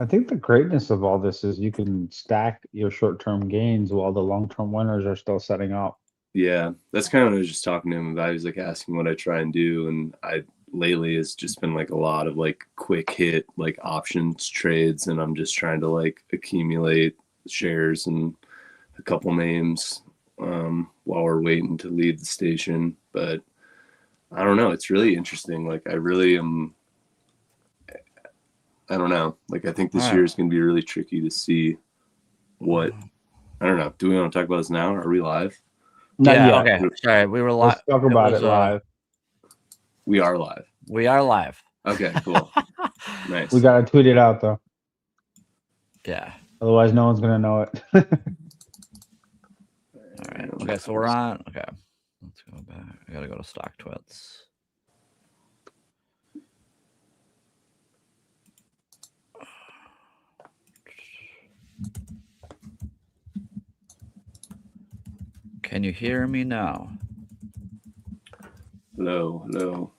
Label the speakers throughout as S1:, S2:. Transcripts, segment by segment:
S1: I think the greatness of all this is you can stack your short-term gains while the long-term winners are still setting up.
S2: Yeah, that's kind of what I was just talking to him about. He was like asking what I try and do, and I lately has just been like a lot of like quick hit like options trades, and I'm just trying to like accumulate shares and a couple names while we're waiting to leave the station. But I don't know. It's really interesting. Like I really am. I don't know. Like I think this year is going to be really tricky to see what. I don't know. Do we want to talk about this now? Are we live?
S1: Not
S3: Yeah,
S1: yet.
S3: okay. Sorry, we were live.
S1: Let's talk about it live.
S2: We are live.
S3: We are live.
S2: Okay, cool. Nice.
S1: We gotta tweet it out though.
S3: Yeah.
S1: Otherwise, no one's gonna know it.
S3: All right. Okay, so we're on. Okay. Let's go back. I gotta go to stock twits. Can you hear me now?
S2: Hello, hello.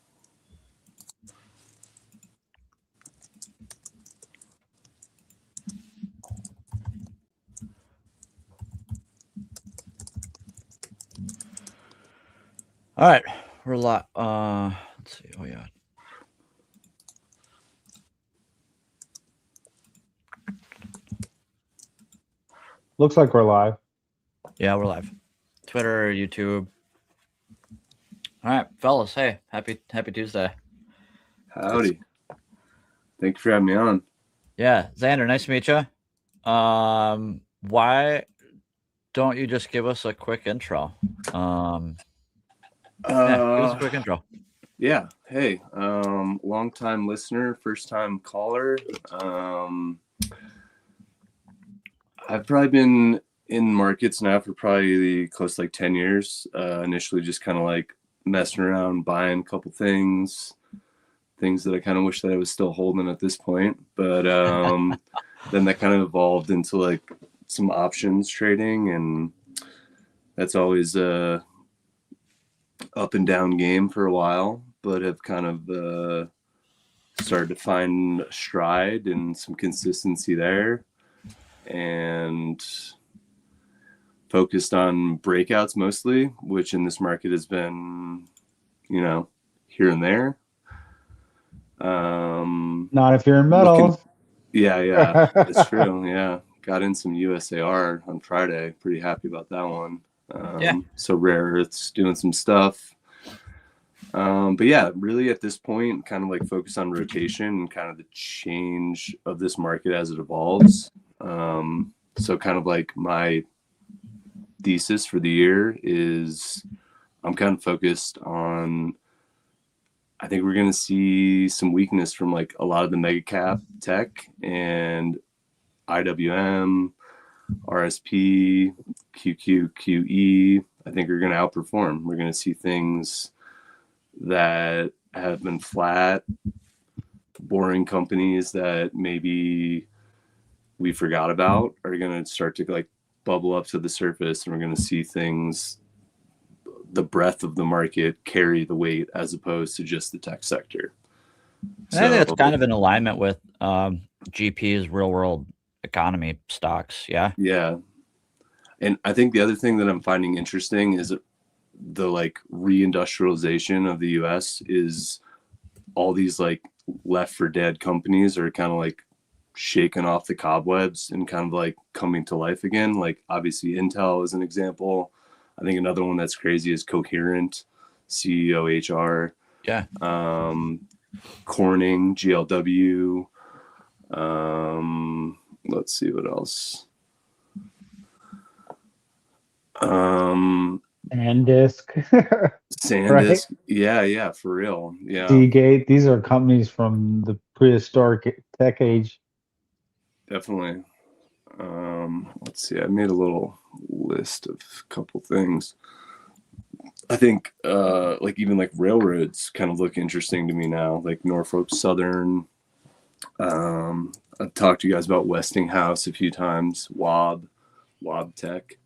S3: All right, we're live. Let's see. Oh yeah.
S1: Looks like we're live.
S3: Yeah, we're live. Twitter, YouTube. All right, fellas. Hey, happy Tuesday.
S2: Howdy. Thank you for having me on.
S3: Yeah, Xander, nice to meet you. Why don't you just give us a quick intro? Yeah, give us a quick intro.
S2: Yeah. Hey, long time listener, first time caller. I've probably been in markets now for probably close to like 10 years. Initially just kind of like messing around, buying a couple things that I kind of wish that I was still holding at this point. But then that kind of evolved into like some options trading, and that's always a up and down game for a while, but have kind of started to find stride and some consistency there, and focused on breakouts mostly, which in this market has been, here and there.
S1: Not if you're in metals.
S2: Yeah, it's true. Yeah, got in some USAR on Friday. Pretty happy about that one. So rare earths doing some stuff. But yeah, really at this point, kind of like focus on rotation and kind of the change of this market as it evolves. So kind of like my thesis for the year is I'm kind of focused on, I think we're going to see some weakness from like a lot of the mega cap tech and IWM, RSP, QE. I think are going to outperform. We're going to see things that have been flat, boring companies that maybe we forgot about are going to start to like bubble up to the surface, and we're going to see things, the breadth of the market carry the weight as opposed to just the tech sector.
S3: I think that's kind of in alignment with GP's real world economy stocks. Yeah.
S2: Yeah. And I think the other thing that I'm finding interesting is the like reindustrialization of the US is all these like left for dead companies are kind of like shaking off the cobwebs and kind of like coming to life again. Like obviously Intel is an example. I think another one that's crazy is Coherent, CEOHR.
S3: Yeah.
S2: Corning, GLW. Let's see what else.
S1: SanDisk.
S2: SanDisk. Right? Yeah, for real. Yeah.
S1: Seagate. These are companies from the prehistoric tech age.
S2: Definitely. Let's see. I made a little list of a couple things. I think like even like railroads kind of look interesting to me now, like Norfolk Southern. I've talked to you guys about Westinghouse a few times, Wob Tech.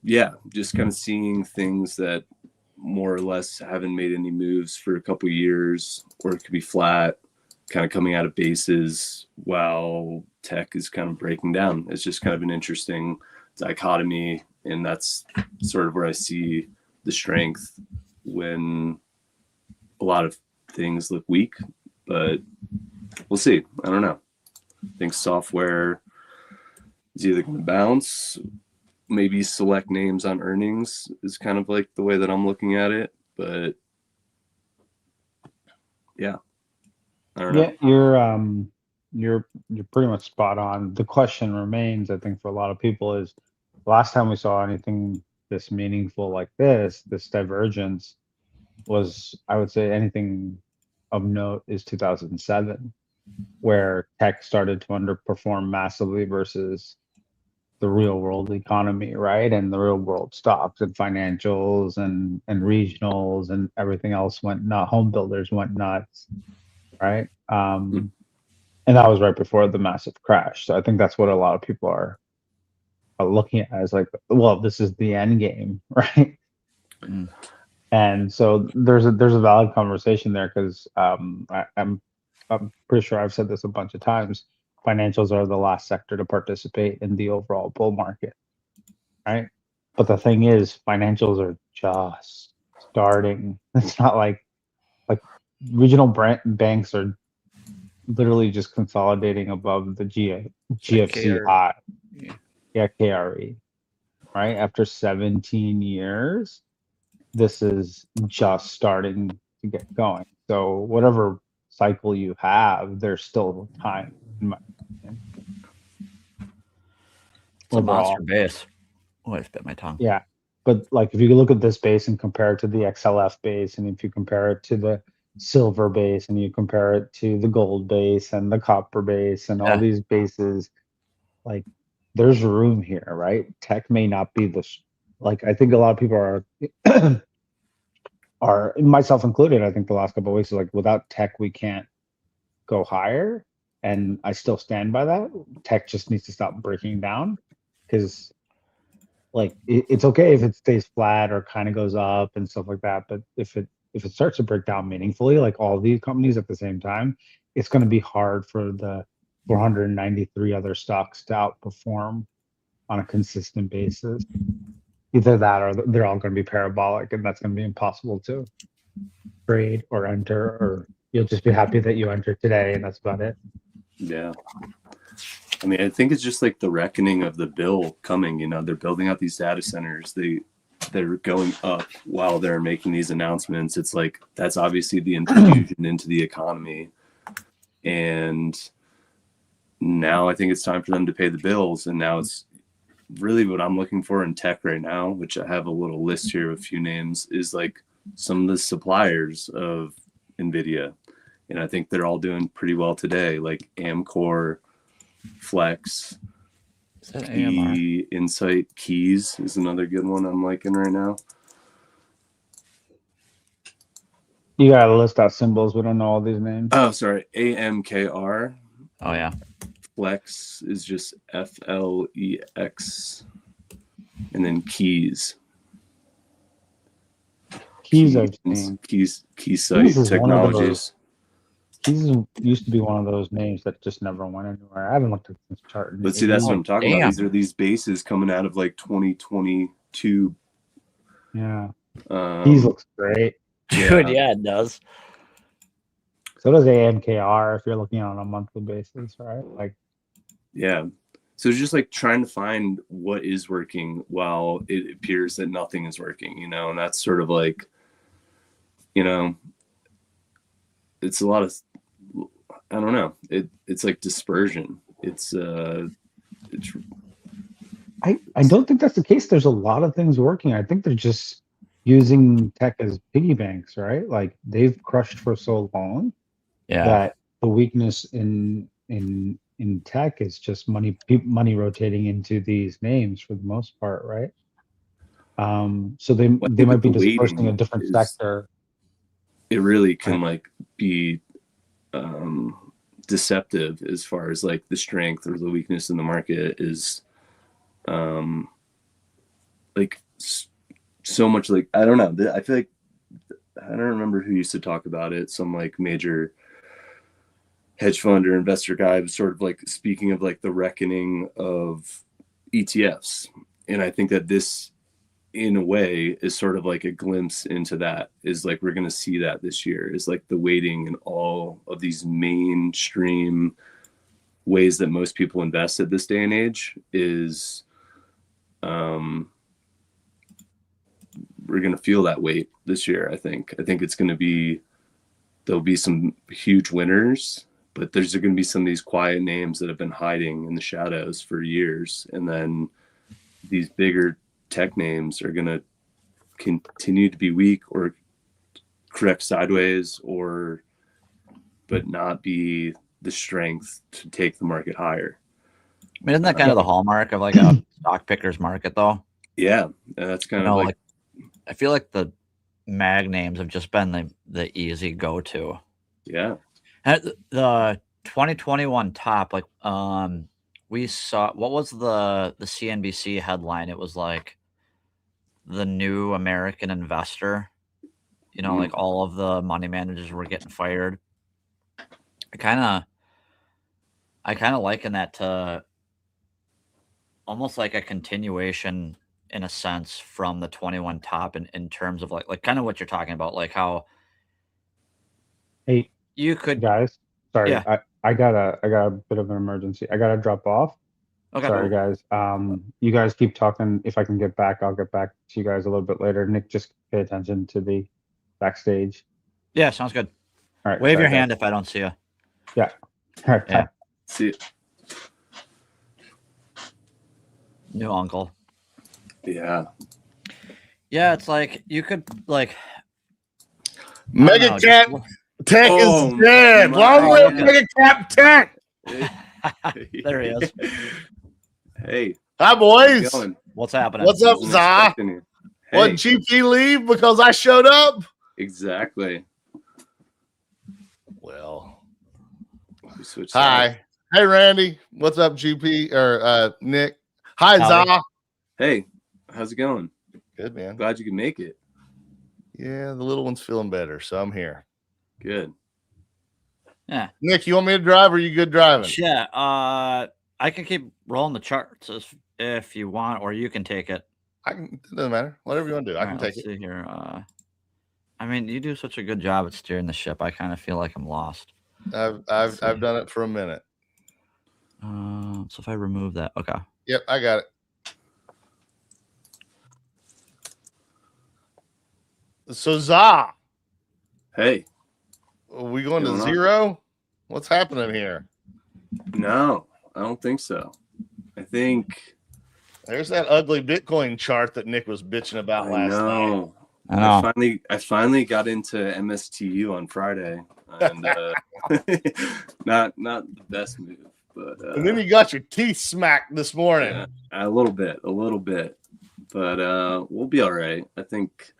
S2: Yeah, just kind of seeing things that more or less haven't made any moves for a couple years, or it could be flat, kind of coming out of bases while tech is kind of breaking down. It's just kind of an interesting dichotomy, and that's sort of where I see the strength when a lot of things look weak, but we'll see. I don't know. I think software is either going to bounce, maybe select names on earnings is kind of like the way that I'm looking at it, but yeah, I don't know.
S1: You're pretty much spot on. The question remains, I think, for a lot of people is last time we saw anything this meaningful like this divergence was, I would say, anything of note is 2007, where tech started to underperform massively versus the real world economy, right? And the real world stocks and financials and regionals and everything else went nuts. Home builders went nuts, right? And that was right before the massive crash. So I think that's what a lot of people are looking at as like, well, this is the end game, right?
S3: Mm.
S1: And so there's a valid conversation there, because I'm pretty sure I've said this a bunch of times. Financials are the last sector to participate in the overall bull market, right? But the thing is, financials are just starting. It's not like regional banks are literally just consolidating above the GFC high. Yeah, KRE, right? After 17 years, this is just starting to get going. So whatever cycle you have, there's still time, in my opinion.
S3: It's a monster base. Oh, I spit my tongue.
S1: Yeah, but like if you look at this base and compare it to the XLF base, and if you compare it to the silver base, and you compare it to the gold base and the copper base and all these bases, like there's room here, right? Tech may not be like, I think a lot of people are myself included. I think the last couple of weeks is like, without tech we can't go higher, and I still stand by that. Tech just needs to stop breaking down, because like it's okay if it stays flat or kind of goes up and stuff like that, but if it starts to break down meaningfully, like all these companies at the same time, it's going to be hard for the 493 other stocks to outperform on a consistent basis. Either that or they're all going to be parabolic, and that's going to be impossible to trade or enter, or you'll just be happy that you entered today and that's about it.
S2: Yeah. I mean, I think it's just like the reckoning of the bill coming, you know, they're building out these data centers. They're going up while they're making these announcements. It's like, that's obviously the infusion into the economy. And now I think it's time for them to pay the bills. And now it's really what I'm looking for in tech right now, which I have a little list here of a few names, is like some of the suppliers of NVIDIA. And I think they're all doing pretty well today, like Amcor, Flex, Key, Insight, Keys is another good one I'm liking right now.
S1: You gotta list out symbols. We don't know all these names.
S2: Oh, sorry. AMKR.
S3: Oh, yeah.
S2: Flex is just FLEX. And then Keys.
S1: Keys I've seen.
S2: Keysight Technologies.
S1: Keys used to be one of those names that just never went anywhere. I haven't looked at this chart.
S2: But see, that's what I'm talking about. These are these bases coming out of like 2022.
S1: Yeah. Keys looks great.
S3: Dude, yeah, it does.
S1: So does AMKR if you're looking on a monthly basis, right? Like,
S2: yeah. So it's just like trying to find what is working while it appears that nothing is working, you know, and that's sort of like, you know, it's a lot of, I don't know. It's like dispersion. I
S1: don't think that's the case. There's a lot of things working. I think they're just using tech as piggy banks, right? Like they've crushed for so long that the weakness in tech is just money rotating into these names for the most part, right? So they might be dispersing a different sector.
S2: It really can like be deceptive as far as like the strength or the weakness in the market is like so much. Like, I don't know, I feel like I don't remember who used to talk about it. Some like major hedge fund or investor guy was sort of like speaking of like the reckoning of ETFs. And I think that this, in a way, is sort of like a glimpse into that. Is like we're going to see that this year, is like the weighting in all of these mainstream ways that most people invest at this day and age is we're going to feel that weight this year. I think it's going to be, there'll be some huge winners, but there's going to be some of these quiet names that have been hiding in the shadows for years. And then these bigger tech names are going to continue to be weak or correct sideways, but not be the strength to take the market higher.
S3: I mean, isn't that kind of the hallmark of like a stock picker's market, though?
S2: Yeah, and that's kind of like
S3: I feel like the mag names have just been the easy go-to.
S2: Yeah.
S3: And the 2021 top, like we saw, what was the CNBC headline? It was like the new American investor. You know, like all of the money managers were getting fired. I kind of liken that to almost like a continuation in a sense from the 21 top in terms of like kind of what you're talking about, like how you could,
S1: guys, sorry,
S3: yeah.
S1: I got a bit of an emergency. I gotta drop off.
S3: Okay.
S1: Sorry guys. You guys keep talking. If I can get back, I'll get back to you guys a little bit later. Nick, just pay attention to the backstage.
S3: Yeah, sounds good.
S1: All right.
S3: Wave your hand if I don't see you.
S1: Yeah. All right.
S3: Yeah.
S2: See you.
S3: New uncle.
S2: Yeah.
S3: Yeah, it's like you could like
S4: Mega Cap Tech is dead. Long live Mega Cap Tech.
S3: There he is.
S2: Hey.
S4: Hi, boys.
S3: What's happening?
S4: What's up, Zah?
S2: Hey.
S4: What, GP leave because I showed up?
S2: Exactly.
S4: Well,
S2: hi.
S4: Sides. Hey, Randy. What's up, GP or Nick? Hi, Zah.
S2: Hey, how's it going?
S4: Good, man.
S2: Glad you could make it.
S4: Yeah, the little one's feeling better, so I'm here.
S2: Good.
S3: Yeah.
S4: Nick, you want me to drive or are you good driving?
S3: Yeah. I can keep rolling the charts if you want, or you can take it.
S4: It doesn't matter. Whatever you want to do. I can take it.
S3: See here. I mean, you do such a good job at steering the ship. I kind of feel like I'm lost.
S4: I've done it for a minute.
S3: So if I remove that, okay.
S4: Yep, I got it. So Zah.
S2: Hey.
S4: Are we going to zero? What's happening here?
S2: No, I don't think so. I think
S4: there's that ugly Bitcoin chart that Nick was bitching about last night.
S2: I finally got into MSTU on Friday, and not the best move, but
S4: and then you got your teeth smacked this morning.
S2: Yeah, a little bit, but we'll be all right. I think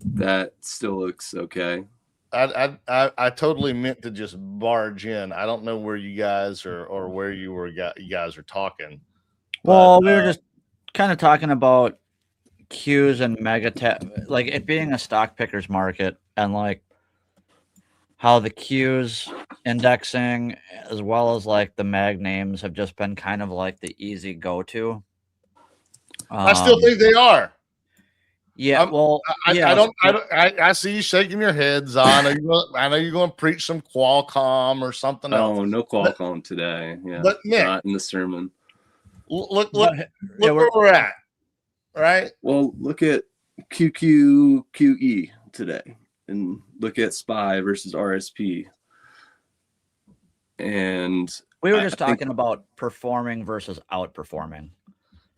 S2: that still looks okay.
S4: I totally meant to just barge in. I don't know where you guys are or where you guys are talking.
S3: Well, we were just kind of talking about Qs and like it being a stock picker's market, and like how the Qs indexing as well as like the mag names have just been kind of like the easy go-to.
S4: I still think they are.
S3: Yeah, well,
S4: I see you shaking your head, Zah. I know you're going to preach some Qualcomm or something else.
S2: Oh, no Qualcomm today. Yeah,
S4: but Nick,
S2: not in the sermon.
S4: Look where we're at, right?
S2: Well, look at QE today, and look at SPY versus RSP. And
S3: we were just talking about performing versus outperforming.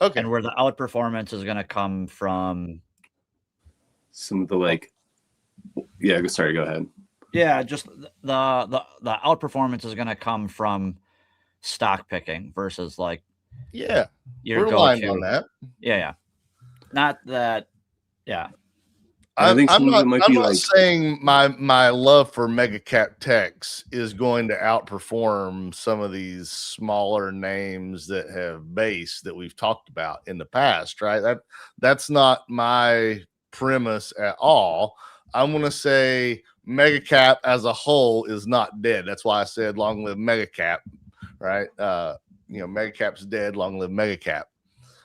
S4: Okay,
S3: and where the outperformance is going to come from.
S2: Some of the sorry, go ahead.
S3: Yeah, just the outperformance is going to come from stock picking versus like
S4: we're
S3: relying
S4: on that.
S3: Yeah. Not that. Yeah.
S4: I'm not saying my love for mega cap techs is going to outperform some of these smaller names that have base that we've talked about in the past, right? That's not my premise at all. I'm going to say mega cap as a whole is not dead. That's why I said long live mega cap, right? Mega cap's dead, long live mega cap.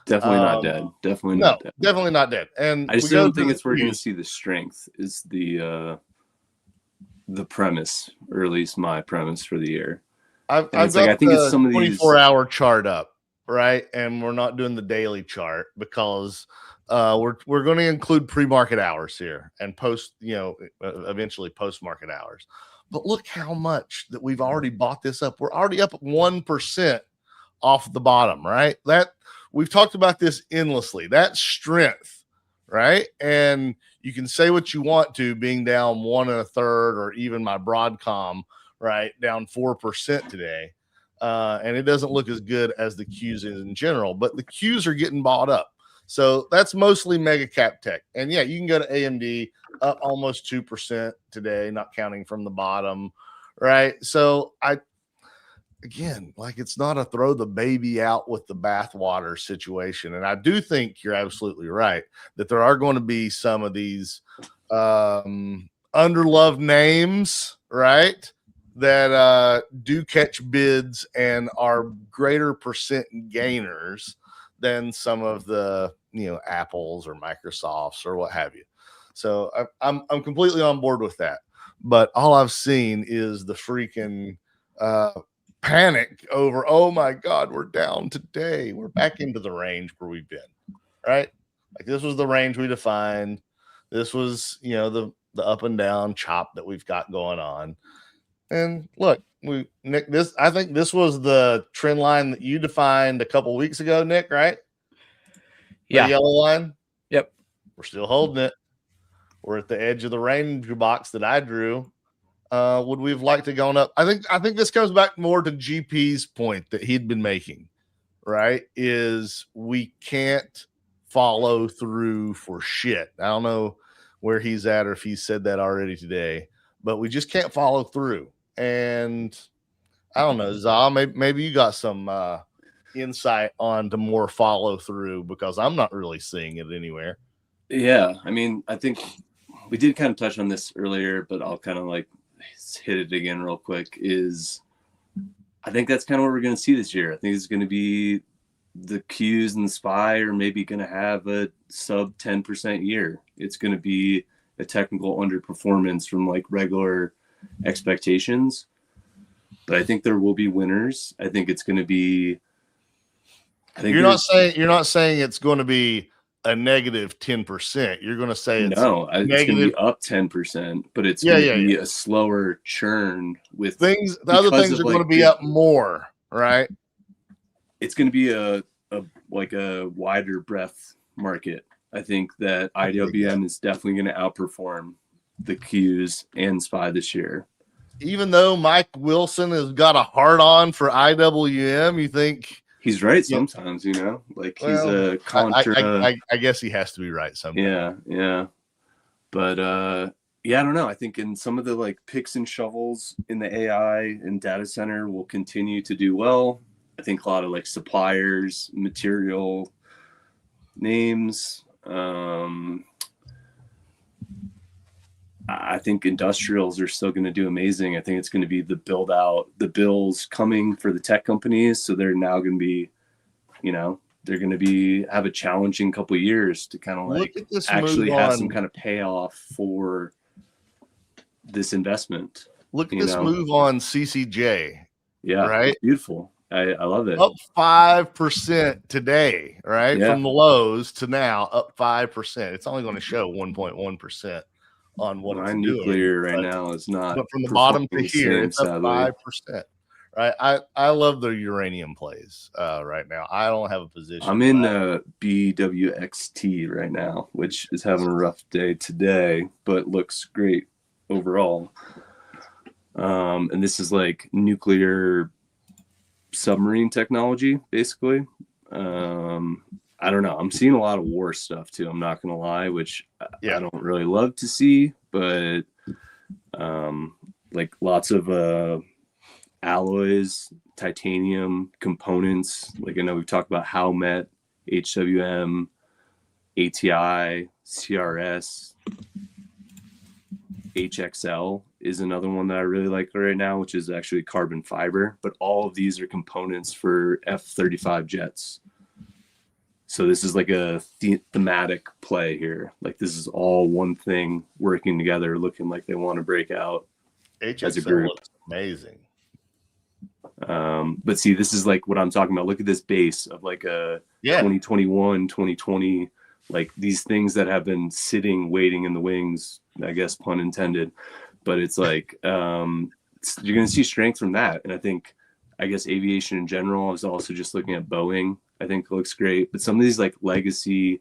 S2: Definitely not dead. Definitely not dead.
S4: Definitely not dead. And
S2: I just don't think it's where we're going to see the strength is the premise, or at least my premise for the year.
S4: I think it's some of these 24-hour chart up, right? And we're not doing the daily chart because we're going to include pre-market hours here and eventually post-market hours. But look how much that we've already bought this up. We're already up 1% off the bottom, right? That we've talked about this endlessly. That's strength, right? And you can say what you want to, being down 1 1/3, or even my Broadcom, right, down 4% today. And it doesn't look as good as the Qs in general, but the Qs are getting bought up. So that's mostly mega cap tech. And yeah, you can go to AMD up almost 2% today, not counting from the bottom, right? So again, like, it's not a throw the baby out with the bathwater situation. And I do think you're absolutely right that there are going to be some of these underloved names, right, that do catch bids and are greater percent gainers than some of the Apples or Microsofts or what have you. So I'm completely on board with that. But all I've seen is the freaking panic over, oh my God, we're down today. We're back into the range where we've been, right? Like, this was the range we defined. This was, the up and down chop that we've got going on. And look, Nick, I think this was the trend line that you defined a couple weeks ago, Nick, right?
S3: Yeah.
S4: The yellow line.
S3: Yep.
S4: We're still holding it. We're at the edge of the range box that I drew. Would we have liked to go up? I think this comes back more to GP's point that he'd been making, right? Is we can't follow through for shit. I don't know where he's at or if he said that already today, but we just can't follow through. And I don't know, Za, maybe you got some insight on to more follow through, because I'm not really seeing it anywhere.
S2: Yeah, I mean, I think we did kind of touch on this earlier, but I'll kind of like hit it again real quick. I think that's kind of what we're going to see this year. I think it's going to be the Qs and the SPY are maybe going to have a sub 10% year. It's going to be a technical underperformance from like regular expectations, but I think there will be winners. I think it's going to be. You're not saying it's going to be a negative 10%. You're going to say it's going to be up 10%, but it's going to be a slower churn with
S4: things. The other things are going to be up more, right?
S2: It's going to be a wider breadth market. I think that IWM is definitely going to outperform the Qs and SPY this year.
S4: Even though Mike Wilson has got a hard on for IWM, you think
S2: he's right sometimes, like he's a contra.
S4: I guess he has to be right sometimes.
S2: Yeah. But I don't know. I think in some of the like picks and shovels in the AI and data center will continue to do well. I think a lot of like suppliers, material names. I think industrials are still going to do amazing. I think it's going to be the build out, the bills coming for the tech companies. So they're now going to be, they're going to have a challenging couple of years to kind of like actually have some kind of payoff for this investment.
S4: Look at this move on CCJ.
S2: Yeah.
S4: Right.
S2: Beautiful. I love it.
S4: Up 5% today, right? Yeah. From the lows to now up 5%. It's only going to show 1.1%. on what it's
S2: nuclear
S4: doing,
S2: right now is not.
S4: But from the bottom to here, it's up 5%. Right. I love the uranium plays right now. I don't have a position.
S2: I'm in BWXT right now, which is having a rough day today, but looks great overall. And this is like nuclear submarine technology, basically. I don't know. I'm seeing a lot of war stuff too. I'm not going to lie, which I don't really love to see, but like lots of alloys, titanium components. Like I know we've talked about Howmet, HWM, ATI, CRS. HXL is another one that I really like right now, which is actually carbon fiber. But all of these are components for F-35 jets. So this is like a thematic play here. Like this is all one thing working together, looking like they want to break out as a group.
S4: Looks amazing.
S2: But see, this is like what I'm talking about. Look at this base of like a 2021, 2020, like these things that have been sitting, waiting in the wings, I guess, pun intended. But it's like, you're going to see strength from that. And I guess aviation in general, I was also just looking at Boeing. I think it looks great. But some of these like legacy,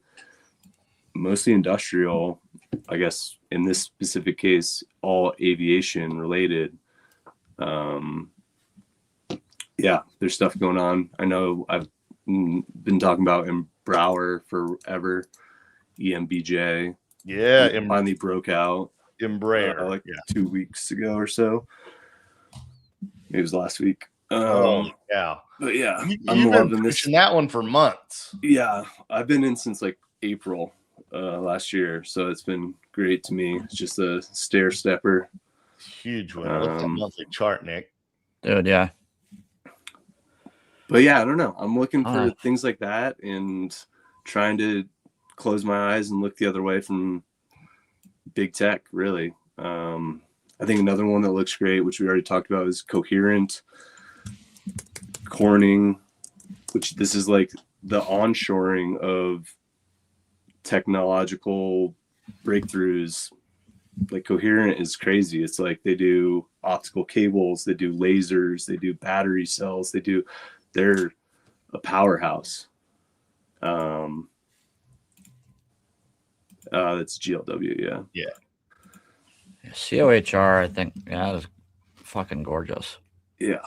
S2: mostly industrial, I guess in this specific case, all aviation related. Yeah, there's stuff going on. I know I've been talking about Embraer forever, EMBJ.
S4: Yeah,
S2: finally broke out.
S4: Embraer,
S2: 2 weeks ago or so. Maybe it was last week.
S4: Yeah.
S2: But yeah,
S4: I'm loving this. That one for months.
S2: Yeah, I've been in since like April last year, so it's been great to me. It's just a stair stepper.
S4: Huge one. What's that monthly chart, Nick?
S3: Dude, yeah.
S2: But yeah, I don't know. I'm looking for things like that and trying to close my eyes and look the other way from big tech, really. I think another one that looks great, which we already talked about, is Coherent, Corning, which this is like the onshoring of technological breakthroughs. Like Coherent is crazy. It's like they do optical cables, they do lasers, they do battery cells, they're a powerhouse. That's GLW,
S3: yeah. COHR, I think, that is fucking gorgeous.
S2: Yeah.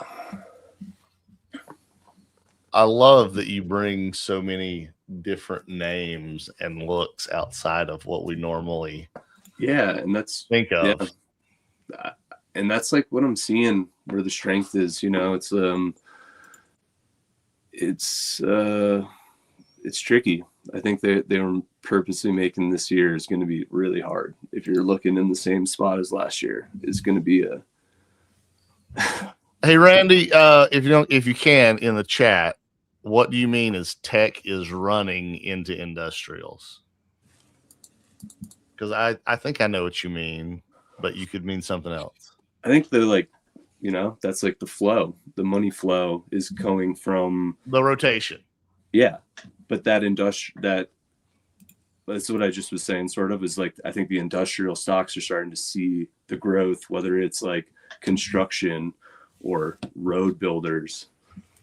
S4: I love that you bring so many different names and looks outside of what we normally
S2: and that's
S4: think of.
S2: Yeah. And that's like what I'm seeing where the strength is, it's tricky. I think they were purposely making this year is going to be really hard. If you're looking in the same spot as last year, it's going to be a.
S4: Hey Randy, if you can in the chat, what do you mean is tech is running into industrials? Because I think I know what you mean, but you could mean something else.
S2: I think they're like, that's like the flow. The money flow is coming from
S4: the rotation.
S2: Yeah, but that's what I just was saying, sort of, is like, I think the industrial stocks are starting to see the growth, whether it's like construction or road builders.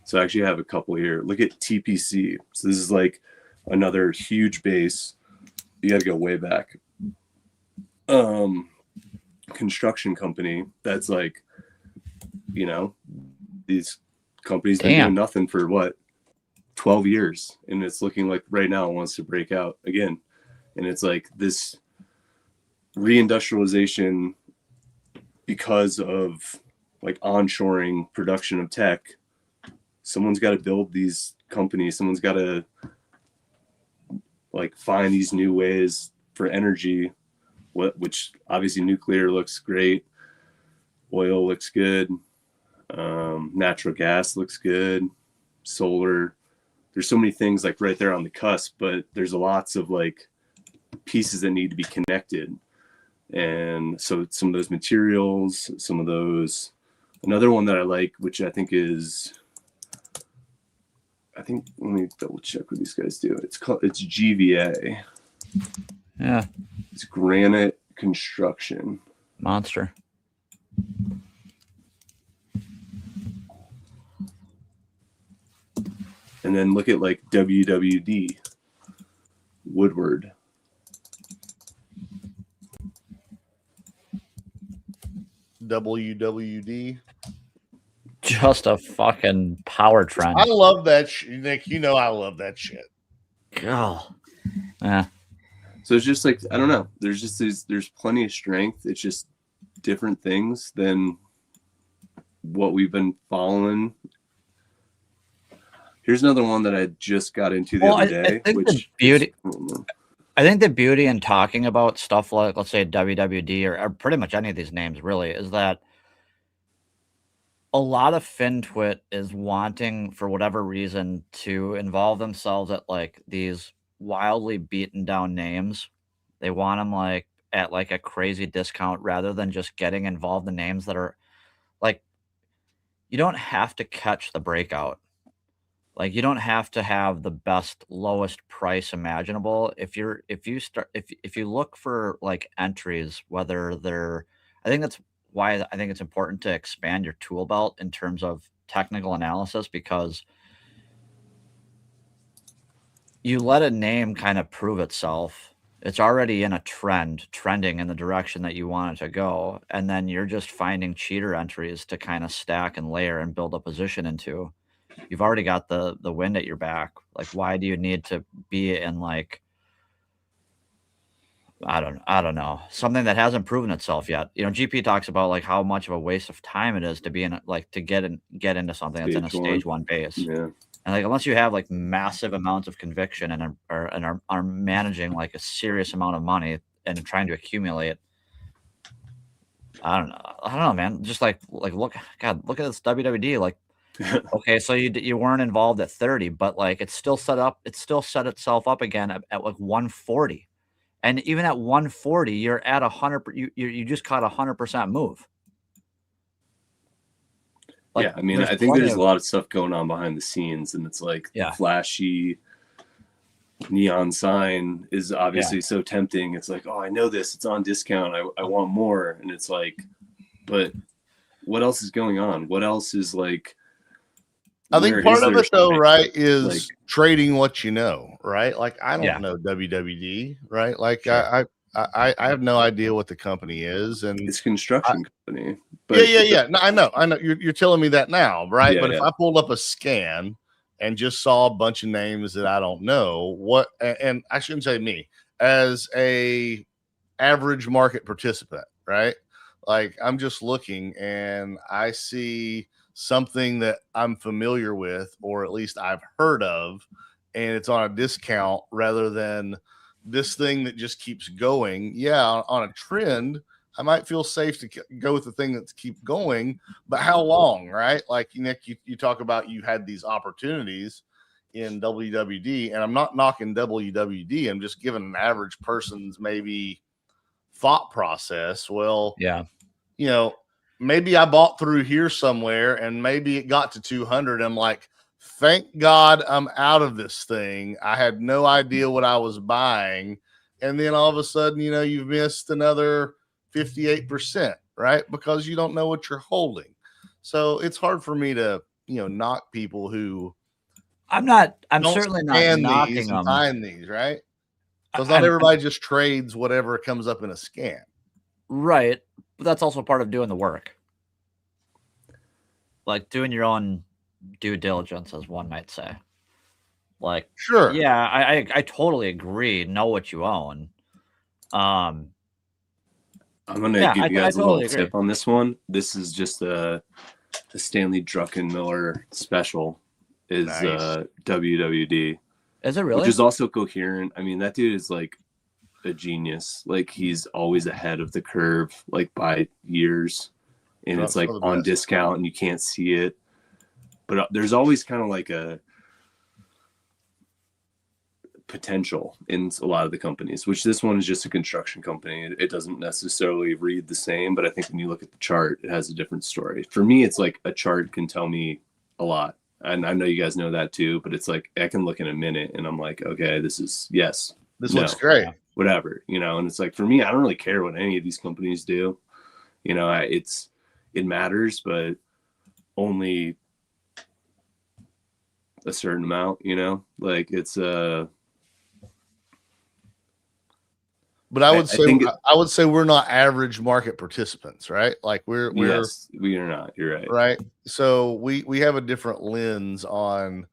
S2: So I actually have a couple here. Look at TPC. So this is like another huge base. You got to go way back. Construction company that's like, these companies been doing nothing for what, 12 years, and it's looking like right now it wants to break out again. And it's like this reindustrialization because of like onshoring production of tech. Someone's got to build these companies. Someone's got to like find these new ways for energy, which obviously nuclear looks great. Oil looks good. Natural gas looks good. Solar. There's so many things like right there on the cusp, but there's lots of like pieces that need to be connected. And so some of those materials, another one that I like, which I think let me double check what these guys do. It's GVA.
S3: Yeah.
S2: It's Granite Construction.
S3: Monster.
S2: And then look at like WWD, Woodward.
S4: WWD.
S3: Just a fucking power trend.
S4: I love that, Nick. I love that shit.
S3: God. Yeah.
S2: So it's just like, I don't know. There's plenty of strength. It's just different things than what we've been following. Here's another one that I just got into the other day.
S3: I think the beauty. I think the beauty in talking about stuff like, let's say, WWD or pretty much any of these names really is that a lot of FinTwit is wanting, for whatever reason, to involve themselves at like these wildly beaten down names. They want them like at like a crazy discount rather than just getting involved in names that are like, you don't have to catch the breakout. Like you don't have to have the best lowest price imaginable. If you look for like entries, whether they're, I think that's why I think it's important to expand your tool belt in terms of technical analysis, because you let a name kind of prove itself. It's already in a trending in the direction that you want it to go. And then you're just finding cheater entries to kind of stack and layer and build a position into. You've already got the wind at your back. Like, why do you need to be in like, I don't know, something that hasn't proven itself yet? You know, GP talks about like how much of a waste of time it is to be in like to get into something that's in a stage one base.
S2: Yeah.
S3: And like, unless you have like massive amounts of conviction and are managing like a serious amount of money and trying to accumulate, I don't know, man. Just like look at this WWD. Like, okay, so you weren't involved at 30, but like it's still set itself up again at like 140, and even at 140, you're at 100. You just caught 100% move.
S2: Like, yeah, I mean, I think there's a lot of stuff going on behind the scenes, and it's like the flashy neon sign is obviously so tempting. It's like, oh, I know this, it's on discount, I want more. And it's like, but what else is going on? What else is like,
S4: I think part of it though, right, is like trading what you know, right? Like I don't know WWD, right? Like sure. I have no idea what the company is, and
S2: it's a construction company. But
S4: No, I know. You're telling me that now, right? But if I pulled up a scan and just saw a bunch of names that I don't know, what, and I shouldn't say me, as a average market participant, right? Like I'm just looking and I see something that I'm familiar with, or at least I've heard of, and it's on a discount rather than this thing that just keeps going. Yeah, on a trend, I might feel safe to go with the thing that's keep going, but how long, right? Like Nick, you talk about you had these opportunities in WWD, and I'm not knocking WWD. I'm just giving an average person's maybe thought process. Well,
S3: yeah,
S4: you know, maybe I bought through here somewhere and maybe it got to 200. I'm like, thank God I'm out of this thing. I had no idea what I was buying. And then all of a sudden, you know, you've missed another 58%, right? Because you don't know what you're holding. So it's hard for me to, you know, knock people who
S3: I'm certainly not knocking them.
S4: Find these, right? Because not everybody just trades whatever comes up in a scan.
S3: Right. But that's also part of doing the work. Like doing your own due diligence, as one might say. Like,
S4: sure.
S3: Yeah, I totally agree. Know what you own.
S2: I'm gonna give you guys a little tip on this one. This is just a Stanley Druckenmiller special. Is WWD.
S3: Is it really?
S2: Which is also coherent. I mean, that dude is like a genius. Like he's always ahead of the curve, like by years, and it's like on discount and you can't see it. But there's always kind of like a potential in a lot of the companies, which this one is just a construction company. It doesn't necessarily read the same, but I think when you look at the chart, it has a different story. For me, it's like a chart can tell me a lot. And I know you guys know that too, but it's like I can look in a minute and I'm like, okay, this is this
S4: looks great.
S2: Whatever, you know. And it's like for me, I don't really care what any of these companies do. You know, it matters, but only a certain amount, you know, like it's
S4: but I would say we're not average market participants, right? Like we are
S2: not. You're right.
S4: Right. So we have a different lens on,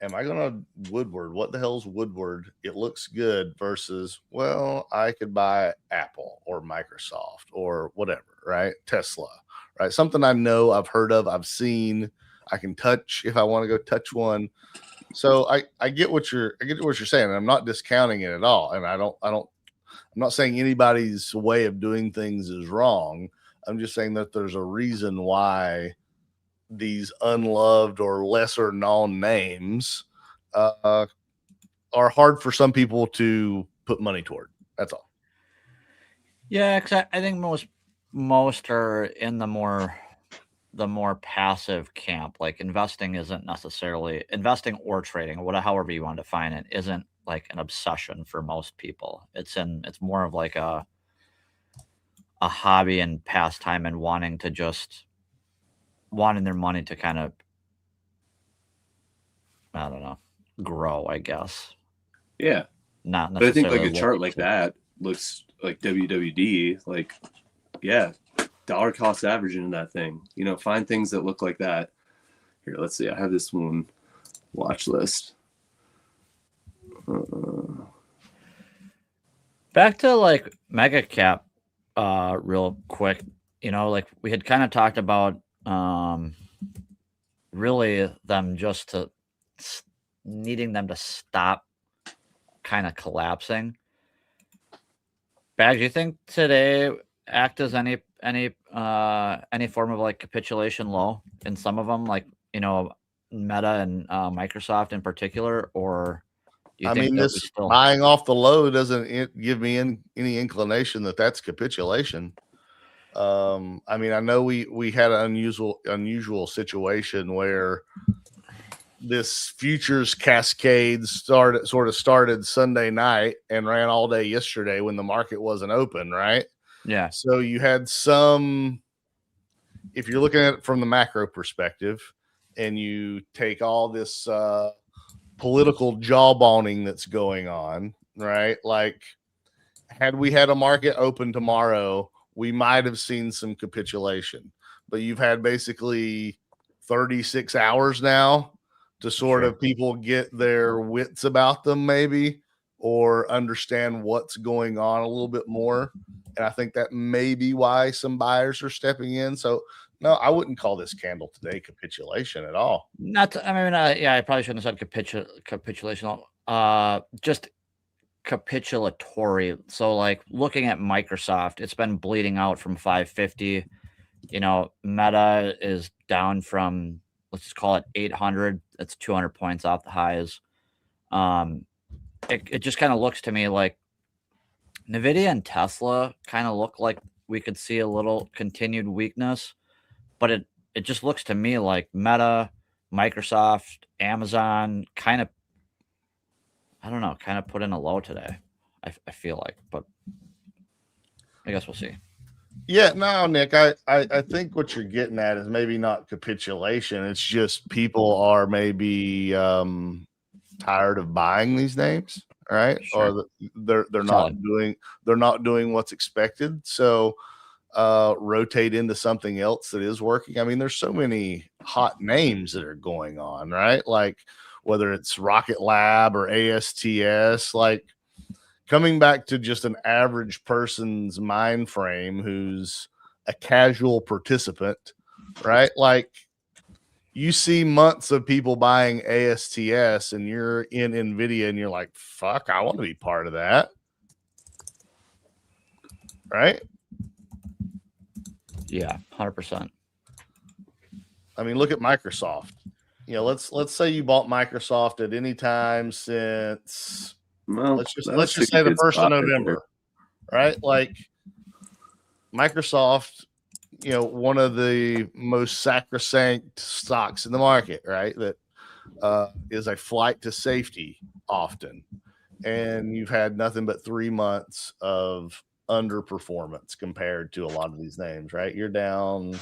S4: am I going to Woodward? What the hell's Woodward? It looks good versus, well, I could buy Apple or Microsoft or whatever, right? Tesla, right? Something I know, I've heard of, I've seen, I can touch if I want to go touch one. So I get what you're saying. I'm not discounting it at all. And I'm not saying anybody's way of doing things is wrong. I'm just saying that there's a reason why these unloved or lesser known names are hard for some people to put money toward. That's all.
S3: Yeah, because I think most are in the more passive camp. Like investing isn't necessarily investing or trading, however you want to define it, isn't like an obsession for most people. It's more of like a hobby and pastime, and wanting their money to kind of, I don't know, grow, I guess.
S2: Yeah.
S3: Not
S2: necessarily. But I think like a chart like
S3: to
S2: that looks like WWD, like, yeah, dollar cost averaging in that thing. You know, find things that look like that. Here, let's see. I have this one watch list.
S3: Back to like mega cap, real quick. You know, like we had kind of talked about, really them just to needing them to stop kind of collapsing. Bag, do you think today act as any form of like capitulation low in some of them, like, you know, Meta and Microsoft in particular? Or do you think
S4: this still buying off the low doesn't give me any inclination that that's capitulation? I mean, I know we had an unusual situation where this futures cascade sort of started Sunday night and ran all day yesterday when the market wasn't open, right?
S3: Yeah.
S4: So you had some, if you're looking at it from the macro perspective and you take all this political jawboning that's going on, right? Like, had we had a market open tomorrow, we might have seen some capitulation, but you've had basically 36 hours now to sort of people get their wits about them, maybe, or understand what's going on a little bit more. And I think that may be why some buyers are stepping in. So no, I wouldn't call this candle today capitulation at all.
S3: I probably shouldn't have said capitulation. Just capitulatory. So like looking at Microsoft, it's been bleeding out from 550. You know, Meta is down from, let's just call it 800. That's 200 points off the highs. It just kind of looks to me like NVIDIA and Tesla kind of look like we could see a little continued weakness, but it just looks to me like Meta, Microsoft, Amazon kind of, I don't know, kind of put in a low today. I feel like, but I guess we'll see.
S4: Yeah, no, Nick, I think what you're getting at is maybe not capitulation. It's just people are maybe tired of buying these names, right?
S3: Sure.
S4: Or they're not doing what's expected. So rotate into something else that is working. I mean, there's so many hot names that are going on, right? Like whether it's Rocket Lab or ASTS, like coming back to just an average person's mind frame who's a casual participant, right? Like you see months of people buying ASTS and you're in NVIDIA and you're like, fuck, I want to be part of that. Right?
S3: Yeah, 100%.
S4: I mean, look at Microsoft. You know, let's say you bought Microsoft at any time since, well, let's just say the 1st of November, right? Like Microsoft, you know, one of the most sacrosanct stocks in the market, right? That is a flight to safety often. And you've had nothing but 3 months of underperformance compared to a lot of these names, right? You're down,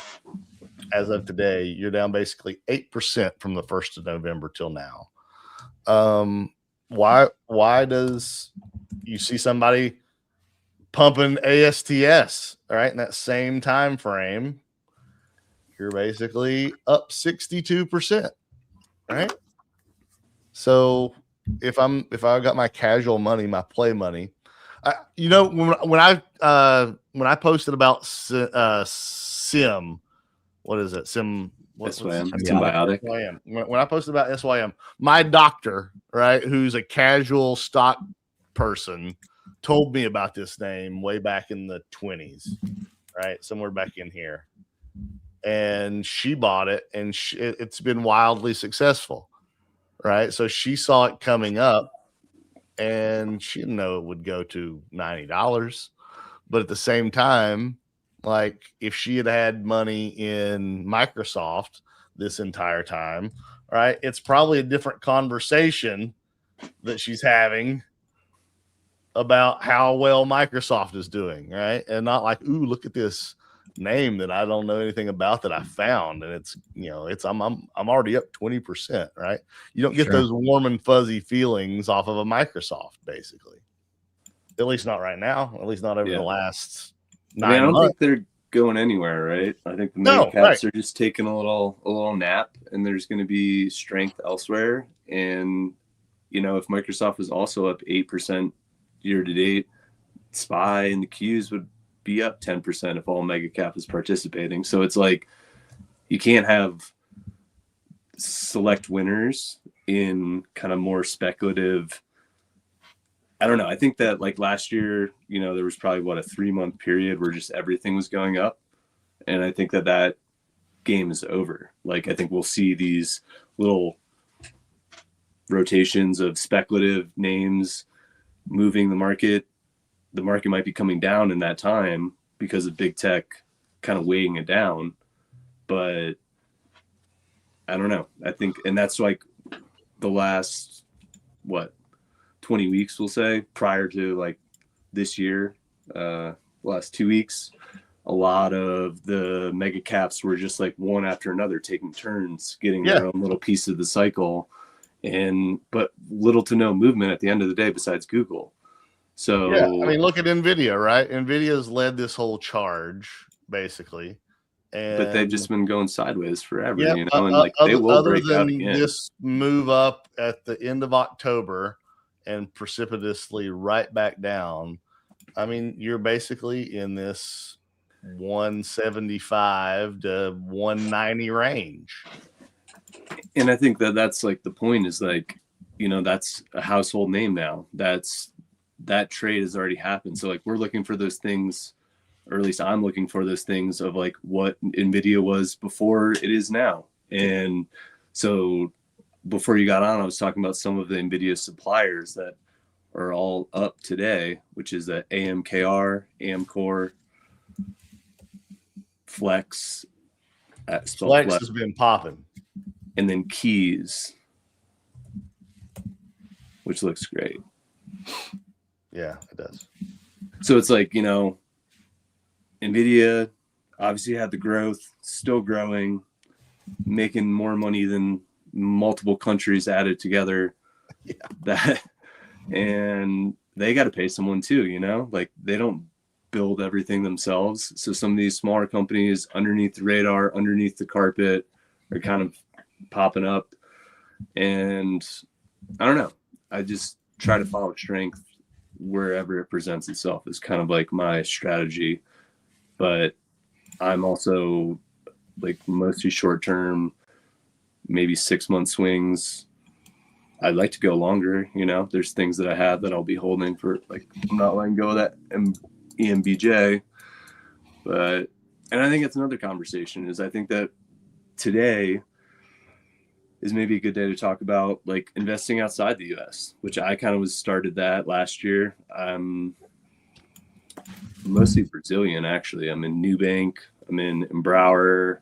S4: as of today, you're down basically 8% from the 1st of November till now. Why does you see somebody pumping ASTS, all right, in that same time frame? You're basically up 62%, right? So if I got my casual money, my play money, you know, when I posted about sim, what is it? Sim
S2: SYM, symbiotic.
S4: SYM. When I posted about SYM, my doctor, right, who's a casual stock person, told me about this name way back in the 20s, right, somewhere back in here, and she bought it, and it's been wildly successful, right? So she saw it coming up, and she didn't know it would go to $90, but at the same time, like, if she had had money in Microsoft this entire time, right, it's probably a different conversation that she's having about how well Microsoft is doing, right? And not like, ooh, look at this name that I don't know anything about that I found, and it's, you know, it's I'm already up 20%, right? You don't get those warm and fuzzy feelings off of a Microsoft, basically. At least not right now. At least not over the last 9 months. I don't
S2: think they're going anywhere, right? I think the mega caps are just taking a little nap, and there's going to be strength elsewhere. And you know, if Microsoft was also up 8% year to date, SPY and the Qs would be up 10% if all mega cap is participating. So it's like you can't have select winners in kind of more speculative. I don't know. I think that like last year, you know, there was probably a 3-month period where just everything was going up. And I think that game is over. Like, I think we'll see these little rotations of speculative names moving the market. The market might be coming down in that time because of big tech kind of weighing it down. But I don't know. I think, and that's like the last, 20 weeks, we'll say, prior to like this year, last 2 weeks, a lot of the mega caps were just like one after another, taking turns, getting their own little piece of the cycle, but little to no movement at the end of the day besides Google. So
S4: I mean, look at NVIDIA, right? NVIDIA's led this whole charge basically,
S2: but they've just been going sideways forever, you know, and like they will break out again.
S4: This move up at the end of October and precipitously right back down. I mean, you're basically in this 175 to 190 range.
S2: And I think that's like the point is like, you know, that's a household name now. That trade has already happened. So like we're looking for those things, or at least I'm looking for those things of like what NVIDIA was before it is now. And so before you got on, I was talking about some of the NVIDIA suppliers that are all up today, which is the AMKR, AMCore, Flex.
S4: Flex has been popping.
S2: And then Keys, which looks great.
S4: Yeah, it does.
S2: So it's like, you know, NVIDIA obviously had the growth, still growing, making more money than multiple countries added together. And they got to pay someone too, you know, like they don't build everything themselves. So some of these smaller companies underneath the radar, underneath the carpet, are kind of popping up. And I don't know, I just try to follow strength wherever it presents itself is kind of like my strategy. But I'm also like mostly short term, maybe 6-month swings. I'd like to go longer, you know. There's things that I have that I'll be holding for, like, I'm not letting go of that EMBJ. But, and I think it's another conversation is I think that today is maybe a good day to talk about like investing outside the US, which I kind of started that last year. I'm mostly Brazilian, actually. I'm in Nubank, I'm in Embrower.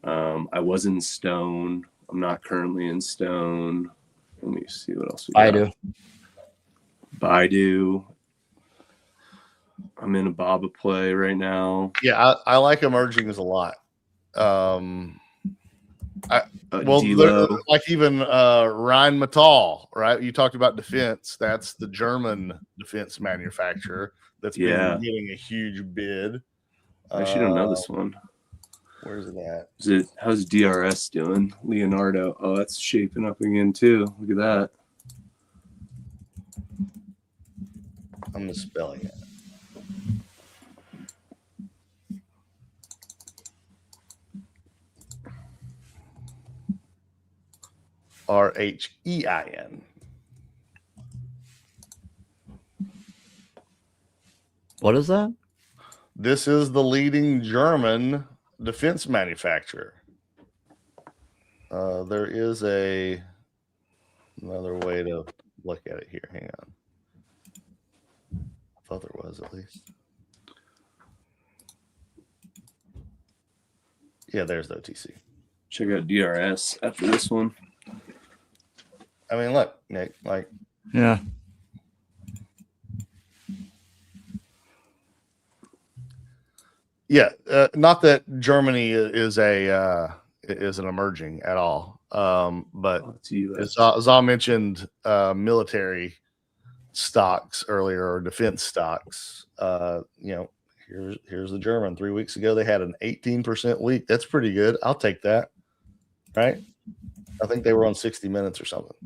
S2: I was in Stone. I'm not currently in Stone. Let me see what else we got. Baidu. I'm in a Baba play right now.
S4: Yeah, I like emergings a lot. Like even Rheinmetall, right? You talked about defense. That's the German defense manufacturer that's been getting a huge bid.
S2: I actually don't know this one.
S4: Where's it at?
S2: How's DRS doing? Leonardo. Oh, that's shaping up again too. Look at that.
S4: I'm misspelling it. RHEIN.
S3: What is that?
S4: This is the leading German defense manufacturer. There is another way to look at it here. Hang on. I thought there was, at least. Yeah, there's the OTC.
S2: Check out DRS after this one.
S4: I mean, look, Nick, like,
S3: yeah.
S4: Yeah, not that Germany is an emerging at all, but as I mentioned, military stocks earlier, or defense stocks. Here's the German. 3 weeks ago, they had an 18% week. That's pretty good. I'll take that. Right? I think they were on 60 Minutes or something.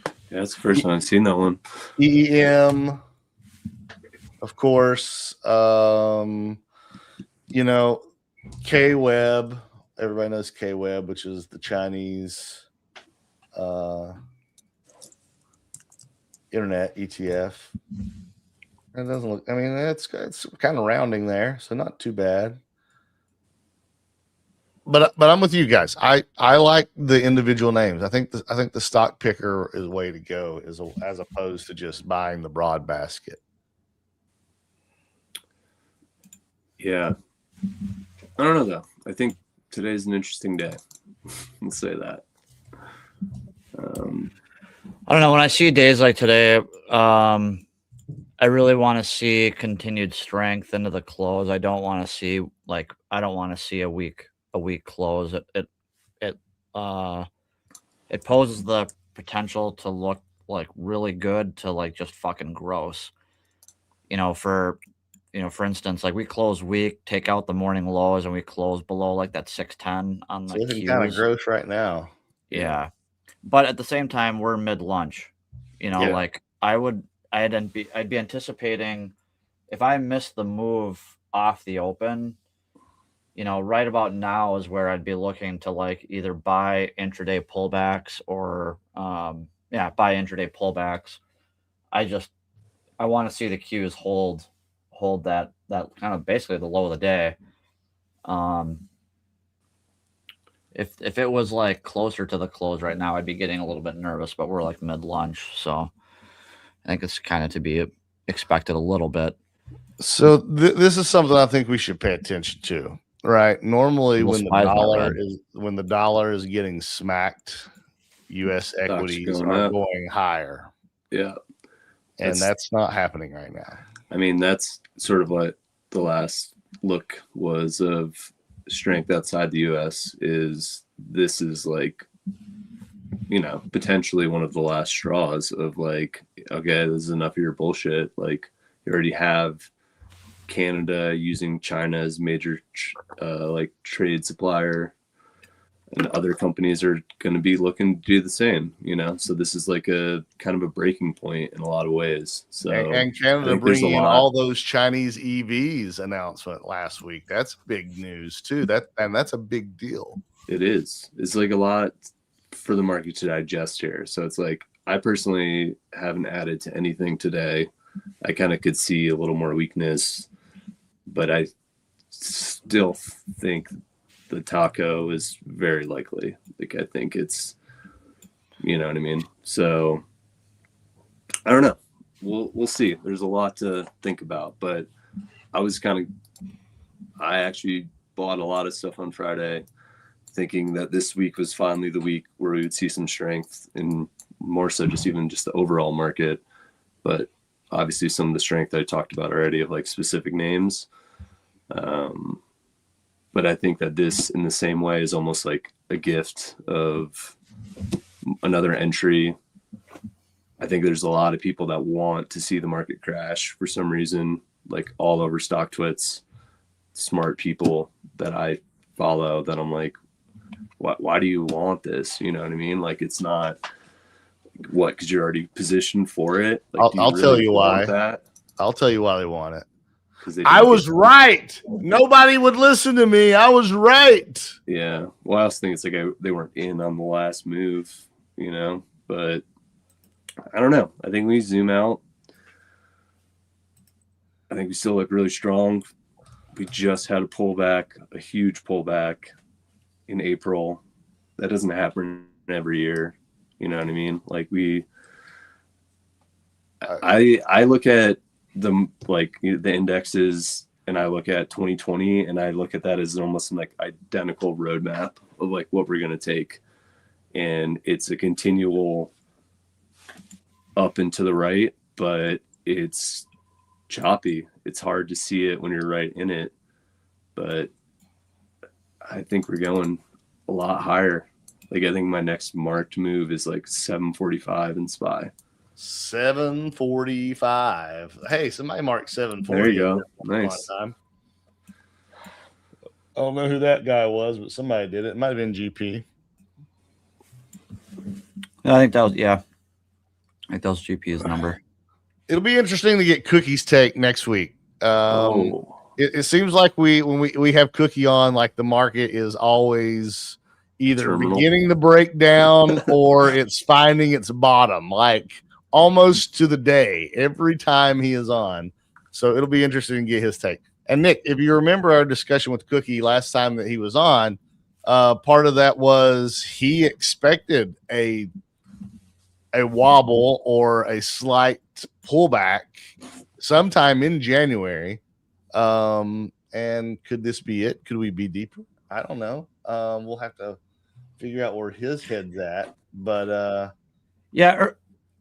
S2: Yeah, that's the first time I've seen that one.
S4: EEM. Of course, K-Web. Everybody knows K-Web, which is the Chinese internet ETF. It doesn't look. I mean, it's kind of rounding there, so not too bad. But I'm with you guys. I like the individual names. I think the stock picker is the way to go, as opposed to just buying the broad basket.
S2: Yeah. I don't know, though. I think today's an interesting day. Let's say that.
S3: I don't know. When I see days like today, I really want to see continued strength into the close. I don't want to see a weak close. It poses the potential to look like really good to like just fucking gross. For instance, like we close weak, take out the morning lows, and we close below like that 610 on the
S4: Looking kind of gross right now.
S3: Yeah. But at the same time, we're mid-lunch. Like I'd be anticipating, if I miss the move off the open, right about now is where I'd be looking to like either buy intraday pullbacks or buy intraday pullbacks. I want to see the Qs hold that kind of basically the low of the day. If it was like closer to the close right now, I'd be getting a little bit nervous, but we're like mid-lunch, so I think it's kind of to be expected a little bit.
S4: So this is something I think we should pay attention to, right? Normally, when the dollar is getting smacked, U.S. equities are going higher.
S2: Yeah,
S4: and that's not happening right now.
S2: I mean, that's sort of what the last look was of strength outside the U.S. This is like, potentially one of the last straws of like, okay, this is enough of your bullshit. Like, you already have Canada using China as major trade supplier, and other companies are going to be looking to do the same, so this is like a kind of a breaking point in a lot of ways. So
S4: and Canada bringing in all those Chinese EVs announcement last week, that's big news too. That's a big deal.
S2: It is. It's like a lot for the market to digest here. So it's like, I personally haven't added to anything today. I kind of could see a little more weakness, but I still think the taco is very likely. Like, I think it's, you know what I mean? So I don't know. We'll see. There's a lot to think about, but I actually bought a lot of stuff on Friday thinking that this week was finally the week where we would see some strength, and more so just the overall market. But obviously some of the strength I talked about already of like specific names. But I think that this, in the same way, is almost like a gift of another entry. I think there's a lot of people that want to see the market crash for some reason, like all over StockTwits, smart people that I follow, that I'm like, why do you want this? You know what I mean? Like, it's not because you're already positioned for it. Like,
S4: I'll tell you why. I'll tell you why they want it.
S2: because
S4: I was right. Nobody would listen to me. I was right.
S2: Yeah. Well, I also think it's like they weren't in on the last move, you know, but I don't know. I think we zoom out. I think we still look really strong. We just had a pullback, a huge pullback in April. That doesn't happen every year. You know what I mean? Like I look at the indexes, and I look at 2020, and I look at that as almost like identical roadmap of like what we're going to take. And it's a continual up and to the right, but it's choppy. It's hard to see it when you're right in it, but I think we're going a lot higher. Like, I think my next marked move is like 745 in SPY.
S4: 745. Hey, somebody marked 740.
S2: There you go. Nice.
S4: I don't know who that guy was, but somebody did it. It might have been GP.
S3: I think that was I think that was GP's number.
S4: It'll be interesting to get Cookie's take next week. It seems like when we have Cookie on, like the market is always either beginning the breakdown or it's finding its bottom, like almost to the day every time he is on. So it'll be interesting to get his take. And Nick, if you remember our discussion with Cookie last time that he was on, part of that was he expected a wobble or a slight pullback sometime in January. And could this be it? Could we be deeper? I don't know. We'll have to figure out where his head's at. But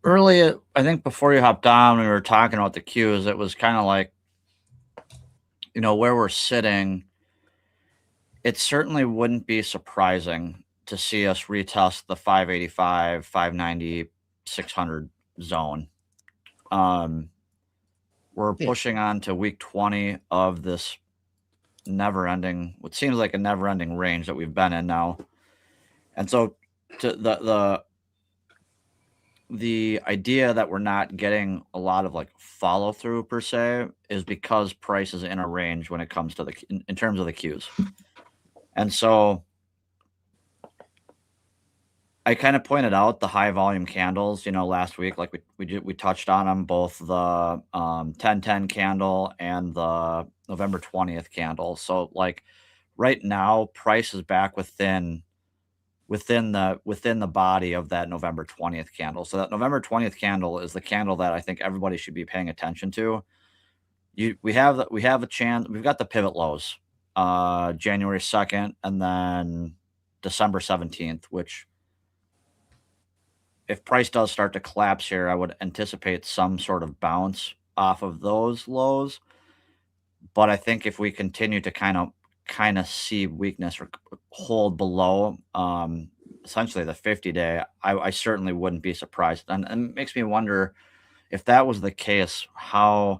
S3: early, I think before you hopped on, we were talking about the Qs. It was kind of like, where we're sitting. It certainly wouldn't be surprising to see us retest the 585, 590, 600 zone. We're pushing on to week 20 of this never-ending, what seems like a never-ending range that we've been in now. And so to the idea that we're not getting a lot of like follow-through per se is because price is in a range when it comes to in terms of the Qs. And so I kind of pointed out the high volume candles, last week, like we touched on them, both the 1010 candle and the November 20th candle. So like right now, price is back within the body of that November 20th candle. So that November 20th candle is the candle that I think everybody should be paying attention to. We have a chance. We've got the pivot lows, January 2nd, and then December 17th, which, if price does start to collapse here, I would anticipate some sort of bounce off of those lows. But I think if we continue to kind of see weakness or hold below essentially the 50-day, I certainly wouldn't be surprised. And it makes me wonder if that was the case, I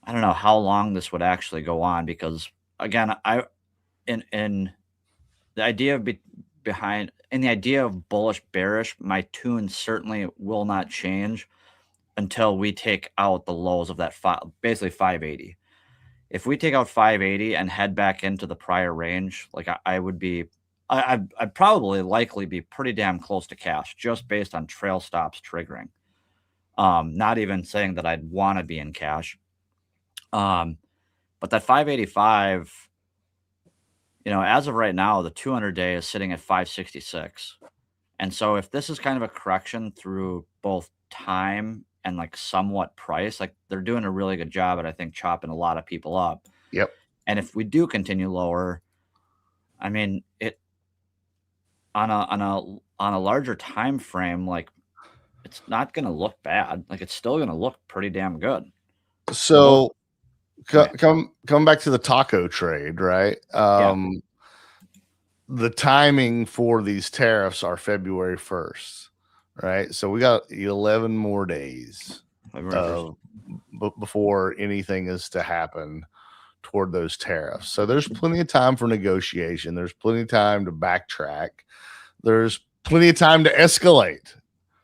S3: don't know how long this would actually go on, because again, in the idea of bullish bearish, my tune certainly will not change until we take out the lows of that basically 580. If we take out 580 and head back into the prior range, like I'd probably likely be pretty damn close to cash just based on trail stops triggering. Not even saying that I'd want to be in cash. But that 585, as of right now, the 200-day is sitting at 566. And so if this is kind of a correction through both time and like somewhat price, like they're doing a really good job at, I think, chopping a lot of people up.
S4: Yep.
S3: And if we do continue lower, I mean, it on a larger time frame, like it's not going to look bad. Like it's still going to look pretty damn good.
S4: So come back to the taco trade, right? The timing for these tariffs are February 1st, right? So we got 11 more days before anything is to happen toward those tariffs. So there's plenty of time for negotiation. There's plenty of time to backtrack. There's plenty of time to escalate.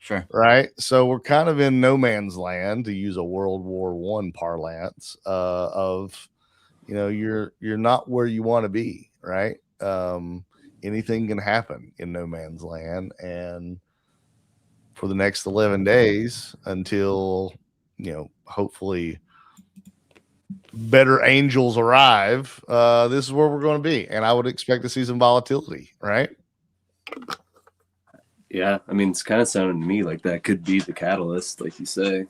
S3: Sure.
S4: Right. So we're kind of in no man's land, to use a World War I parlance, of, you're not where you want to be. Right. Anything can happen in no man's land. And for the next 11 days until, hopefully better angels arrive, this is where we're going to be. And I would expect to see some volatility. Right.
S2: Yeah, I mean, it's kind of sounding to me like that could be the catalyst, like you say.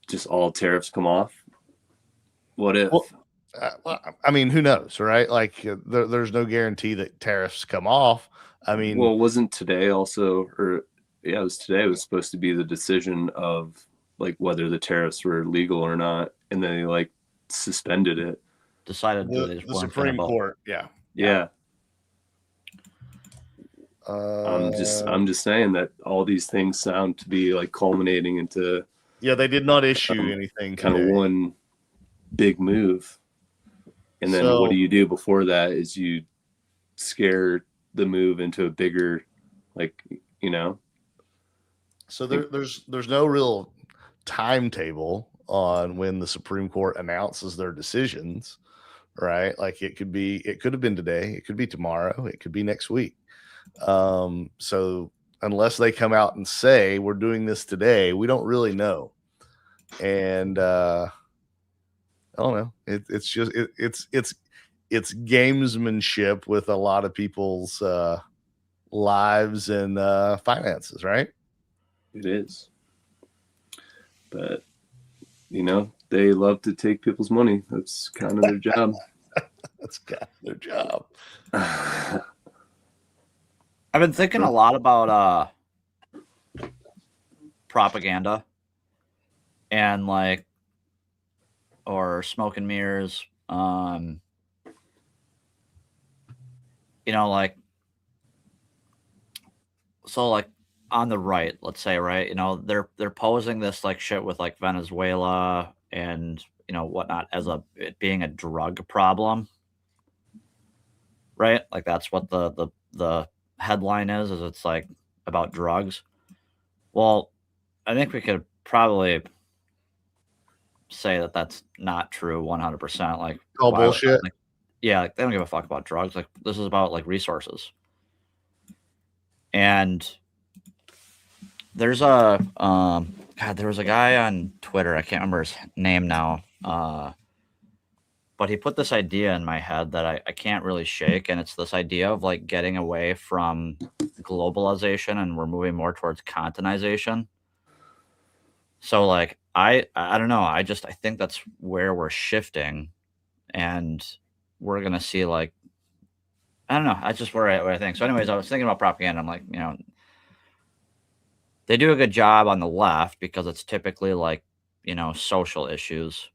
S2: Just all tariffs come off. What if?
S4: Well, I mean, who knows, right? Like, there's no guarantee that tariffs come off. I mean,
S2: well, wasn't today also, or yeah, it was today. It was supposed to be the decision of like whether the tariffs were legal or not, and then they like suspended it.
S3: Decided
S4: the Supreme Court. Yeah.
S2: I'm just saying that all these things sound to be like culminating into.
S4: Yeah, they did not issue anything.
S2: Kind of one big move, and then what do you do before that? Is you scare the move into a bigger, like,
S4: So there's no real timetable on when the Supreme Court announces their decisions, right? Like it could have been today, it could be tomorrow, it could be next week. So unless they come out and say we're doing this today, we don't really know. And I don't know. It's just it's gamesmanship with a lot of people's lives and finances, right?
S2: It is. But they love to take people's money. That's kind of their job.
S4: That's kind of their job.
S3: I've been thinking a lot about propaganda and like, or smoke and mirrors. Like, so like on the right, let's say, right, they're posing this like shit with like Venezuela and whatnot as it being a drug problem, right? Like that's what the headline is it's like about drugs. Well, I think we could probably say that that's not true 100%. Like,
S4: all bullshit.
S3: Like, yeah, like, they don't give a fuck about drugs. Like, this is about like resources. And there's a there was a guy on Twitter, I can't remember his name now, but he put this idea in my head that I can't really shake, and it's this idea of like getting away from globalization and we're moving more towards continentization. So like I don't know, I think that's where we're shifting, and we're gonna see like, I don't know, that's just where I think. So anyways, I was thinking about propaganda. I'm like, they do a good job on the left because it's typically like, social issues.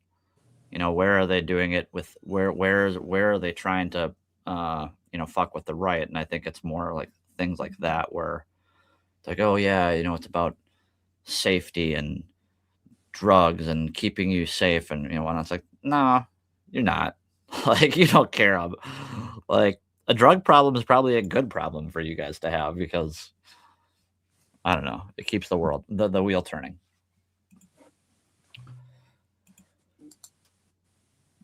S3: Where are they doing it with, where are they trying to, fuck with the right? And I think it's more like things like that where it's like, oh yeah, it's about safety and drugs and keeping you safe and, and it's like, no, you're not. Like, you don't care. Like, a drug problem is probably a good problem for you guys to have because, I don't know, it keeps the world, the wheel turning.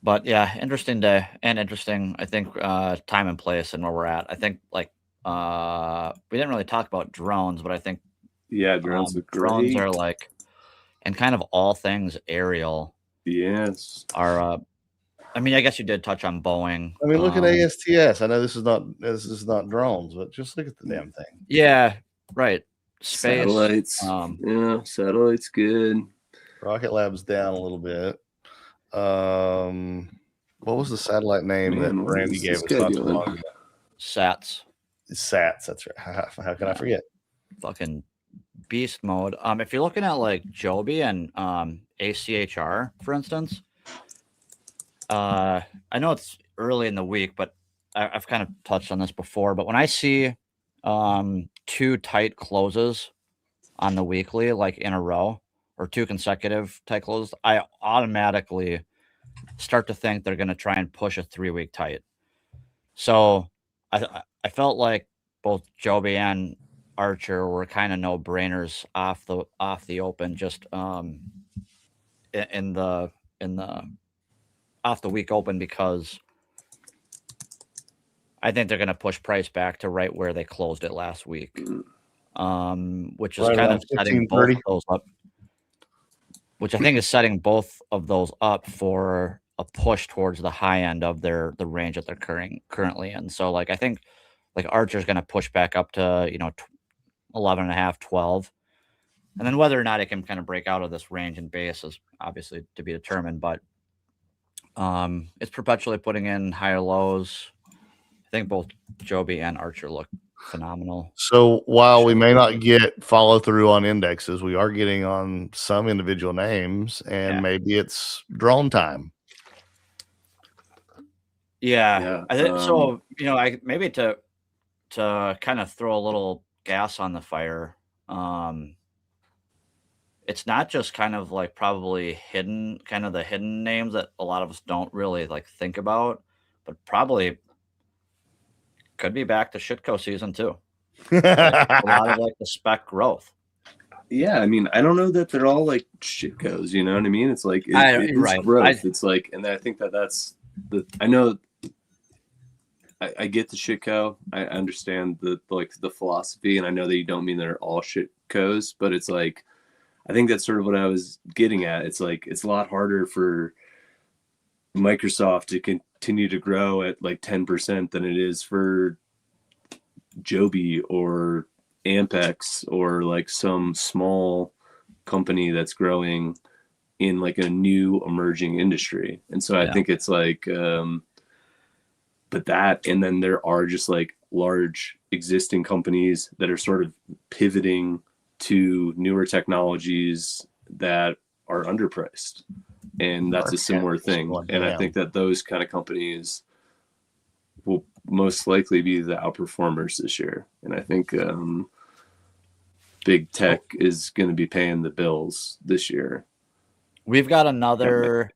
S3: But yeah, interesting day and interesting, I think, time and place and where we're at. I think like we didn't really talk about drones, but I think
S2: drones
S3: are like, and kind of all things aerial.
S2: Yes.
S3: Are I mean, I guess you did touch on Boeing.
S4: I mean, look at ASTS. I know this is not drones, but just look at the damn thing.
S3: Yeah, right. Space.
S2: Satellites. Satellites good.
S4: Rocket Lab's down a little bit. What was the satellite name that Randy gave us not too long ago?
S3: Sats.
S4: Sats, that's right. How can I forget?
S3: Fucking beast mode. If you're looking at like Joby and ACHR, for instance, I know it's early in the week, but I've kind of touched on this before. But when I see two tight closes on the weekly, like in a row, or two consecutive tight closes, I automatically start to think they're going to try and push a 3-week tight. So I felt like both Joby and Archer were kind of no brainers off the open, just in the off the week open, because I think they're going to push price back to right where they closed it last week, which is
S4: Right
S3: kind
S4: around
S3: of setting both
S4: 15.30.
S3: of those up. Which I think is setting both of those up for a push towards the high end of the range that they're currently in. So like I think like Archer's going to push back up to 11.5, 12, and then whether or not it can kind of break out of this range and base is obviously to be determined. But it's perpetually putting in higher lows. I think both Joby and Archer look phenomenal.
S4: So while we may not get follow through on indexes, we are getting on some individual names, and maybe it's drone time.
S3: Yeah. I think so. I maybe to kind of throw a little gas on the fire. It's not just kind of like probably the hidden names that a lot of us don't really like think about, but probably could be back to shitco season too. Like a lot of like the spec growth.
S2: Yeah, I mean, I don't know that they're all like shitcos. You know what I mean? It's like it's
S3: right.
S2: growth. It's like, and I think that's the. I know. I get the shitco. I understand the philosophy, and I know that you don't mean they're all shitcos, but it's like, I think that's sort of what I was getting at. It's like it's a lot harder for Microsoft to continue to grow at like 10% than it is for Joby or Ampex or like some small company that's growing in like a new emerging industry. And so I think it's like, but that, and then there are just like large existing companies that are sort of pivoting to newer technologies that are underpriced. And that's a similar thing. And I think that those kind of companies will most likely be the outperformers this year. And I think big tech is going to be paying the bills this year.
S3: We've got another.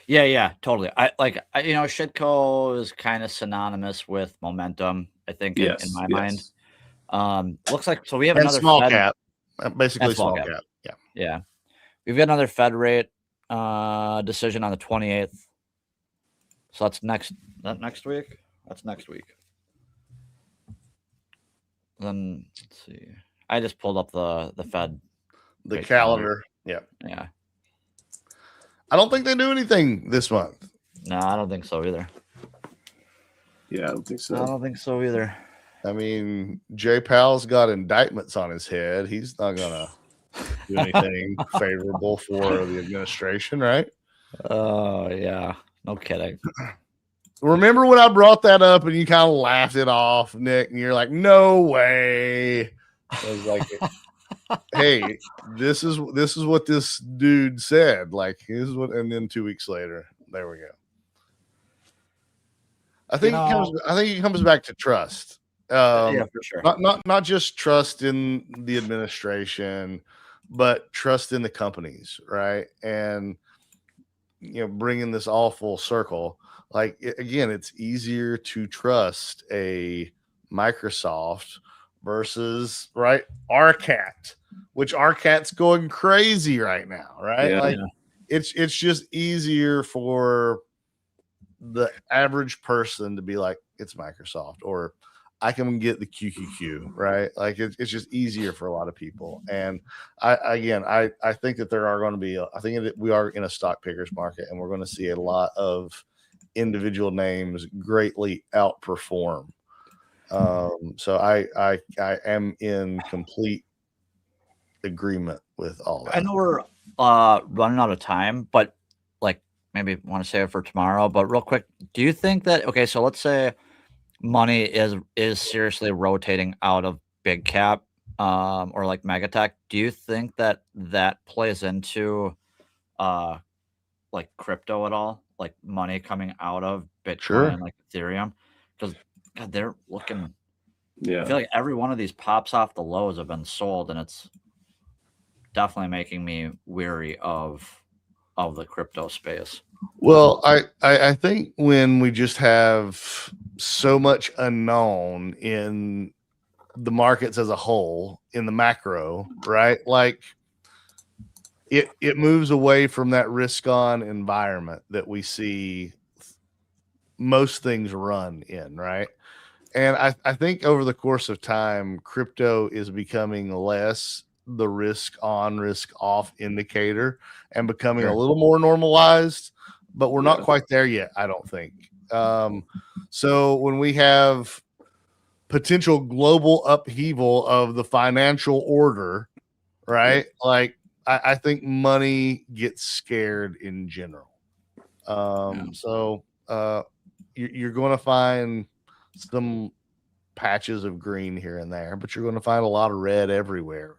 S3: Yeah, totally. Shitco is kind of synonymous with momentum, I think, in my mind. Looks like, so we have another
S4: small cap, basically small cap.
S3: Yeah. We've got another Fed rate decision on the 28th. So that's next week. That's next week. Then let's see. I just pulled up the Fed,
S4: the calendar.
S3: Yeah.
S4: I don't think they do anything this month.
S3: No, I don't think so either.
S2: Yeah, I don't think so.
S3: I don't think so either.
S4: I mean, Jay Powell's got indictments on his head. He's not gonna do anything favorable for the administration, right?
S3: Oh, yeah. No kidding.
S4: Remember when I brought that up and you kind of laughed it off, Nick, and you're like, no way. I was like, hey, this is what this dude said. Like, this is what, and then 2 weeks later, there we go. I think it comes back to trust.
S3: Yeah, for sure.
S4: Not just trust in the administration, but trust in the companies, right? And bringing this all full circle. Like, again, it's easier to trust a Microsoft versus RCAT, which RCAT's going crazy right now, right? It's just easier for the average person to be like, it's Microsoft, or I can get the QQQ, right? Like it's just easier for a lot of people. And I think that there are going to be, I think that we are in a stock pickers market, and we're going to see a lot of individual names greatly outperform. So I am in complete agreement with all that.
S3: I know we're running out of time, but like maybe want to save it for tomorrow. But real quick, do you think that, okay, so let's say money is seriously rotating out of big cap or like mega tech. Do you think that plays into like crypto at all? Like money coming out of Bitcoin and like Ethereum? Because God, they're looking. Yeah, I feel like every one of these pops off the lows have been sold, and it's definitely making me weary of the crypto space.
S4: Well, I think when we just have so much unknown in the markets as a whole in the macro, right? Like it moves away from that risk on environment that we see most things run in, right? And I think over the course of time, crypto is becoming less the risk on, risk off indicator and becoming a little more normalized, but we're not quite there yet, I don't think. So when we have potential global upheaval of the financial order, right? Like I think money gets scared in general. So you're going to find some patches of green here and there, but you're going to find a lot of red everywhere.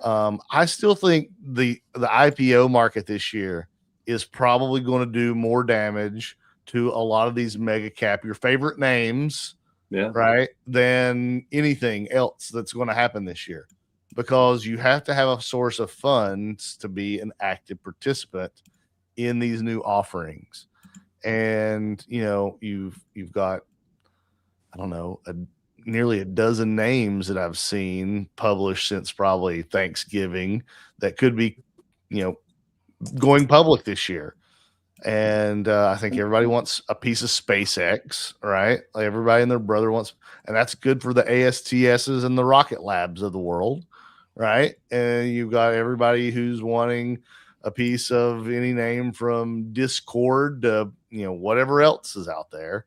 S4: I still think the IPO market this year is probably going to do more damage to a lot of these mega cap, your favorite names, right, than anything else that's going to happen this year, because you have to have a source of funds to be an active participant in these new offerings. And you've got, I don't know, nearly a dozen names that I've seen published since probably Thanksgiving that could be, going public this year. And I think everybody wants a piece of SpaceX, right? Like everybody and their brother wants, and that's good for the ASTSs and the Rocket Labs of the world, right? And you've got everybody who's wanting a piece of any name from Discord to whatever else is out there.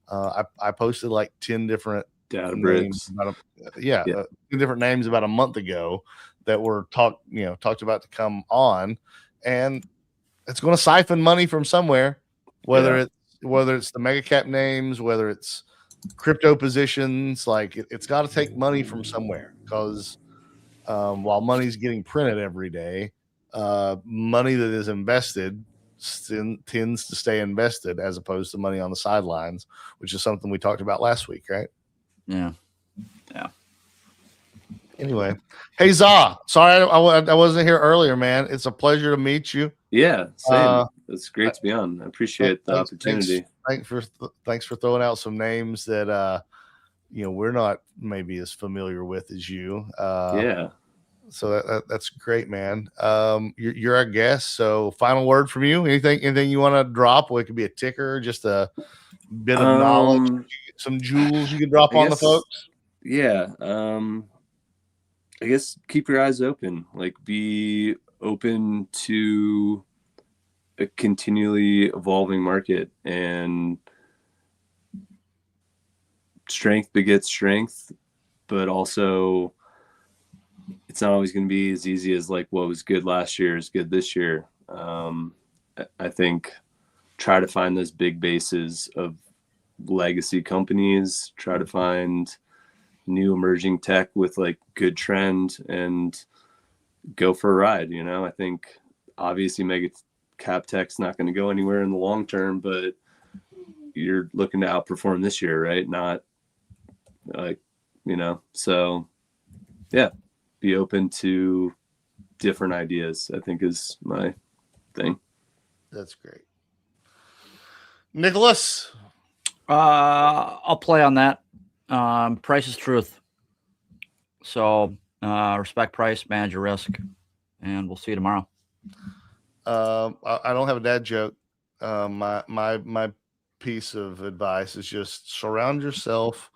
S4: I posted like 10 different names about 10 different names about a month ago that were talked about to come on, and it's going to siphon money from somewhere, whether it's the mega cap names, whether it's crypto positions. Like it's got to take money from somewhere, because while money's getting printed every day, money that is invested tends to stay invested as opposed to money on the sidelines, which is something we talked about last week, right?
S3: Yeah.
S4: Anyway, hey Za, sorry I wasn't here earlier, man. It's a pleasure to meet you.
S2: Yeah, same. It's great to be on. I appreciate the opportunity.
S4: Thanks for throwing out some names that we're not maybe as familiar with as you. So that's great, man. You're our guest. So final word from you. Anything you want to drop? Well, it could be a ticker, just a bit of knowledge, some jewels you can drop on the folks.
S2: Yeah. I guess keep your eyes open. Like be open to a continually evolving market, and strength begets strength, but also it's not always going to be as easy as like what was good last year is good this year. I think try to find those big bases of legacy companies, try to find new emerging tech with like good trend and go for a ride. I think obviously mega cap tech's not going to go anywhere in the long term, but you're looking to outperform this year, right? Not like, so yeah, be open to different ideas, I think is my thing.
S4: That's great. Nicholas?
S3: I'll play on that. Price is truth. So respect price, manage your risk, and we'll see you tomorrow.
S4: I don't have a dad joke. My piece of advice is just surround yourself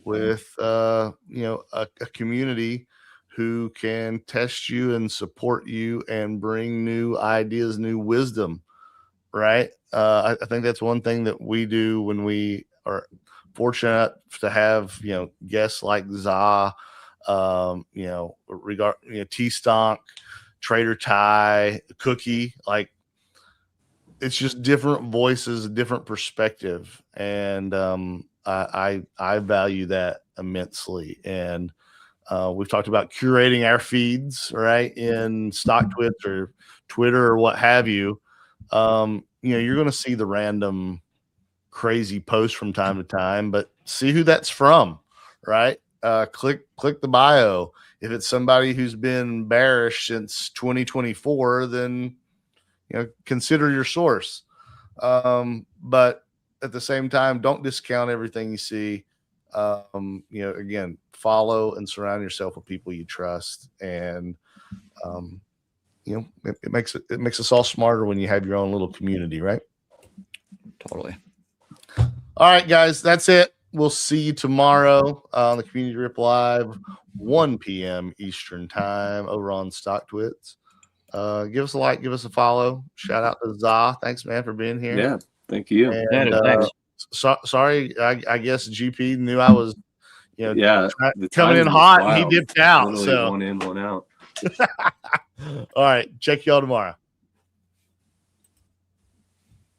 S4: with a community who can test you and support you and bring new ideas, new wisdom, right? I think that's one thing that we do when we are fortunate to have, guests like Za, T-Stonk, Trader Ty, Cookie, like it's just different voices, different perspective. And I value that immensely. And we've talked about curating our feeds, right, in StockTwits or Twitter or what have you. You're going to see the random crazy posts from time to time, but see who that's from, right? Click the bio. If it's somebody who's been bearish since 2024, then consider your source. But at the same time, don't discount everything you see. Again, follow and surround yourself with people you trust, and it makes us all smarter when you have your own little community, right?
S3: Totally.
S4: All right, guys, that's it. We'll see you tomorrow on the Community Rip Live, 1 p.m. Eastern Time over on StockTwits. Give us a like, give us a follow. Shout out to Za. Thanks, man, for being here.
S2: Yeah, thank you.
S4: And,
S3: thanks.
S4: Sorry, I guess GP knew I was, coming in hot, and he dipped out.
S2: Literally
S4: so
S2: 1 in, 1 out.
S4: All right, check y'all tomorrow.